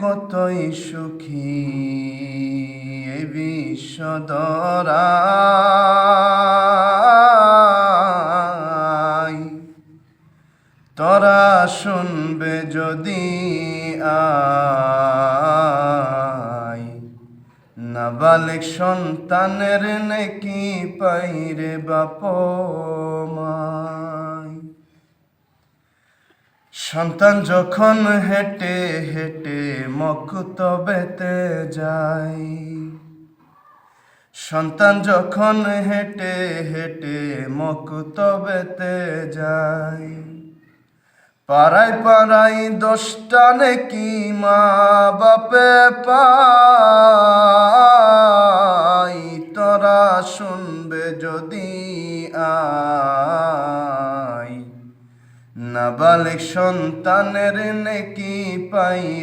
কতই সুখী এই বিশ্বদরাই, তোরা শুনবে যদি আই, নাবালিক সন্তানের নেকি পাইরে বাপ মাই। সন্তান যখন হেঁটে হেঁটে মক্তবেতে যায়, সন্তান যখন হেঁটে হেঁটে মক্তবেতে যায়, পাড়ায় পাড়ায় 10টা নেকি মা বাপে পায়, তোরা শুনবে যদি আই, নাবালিক সন্তানের নেকি পাই।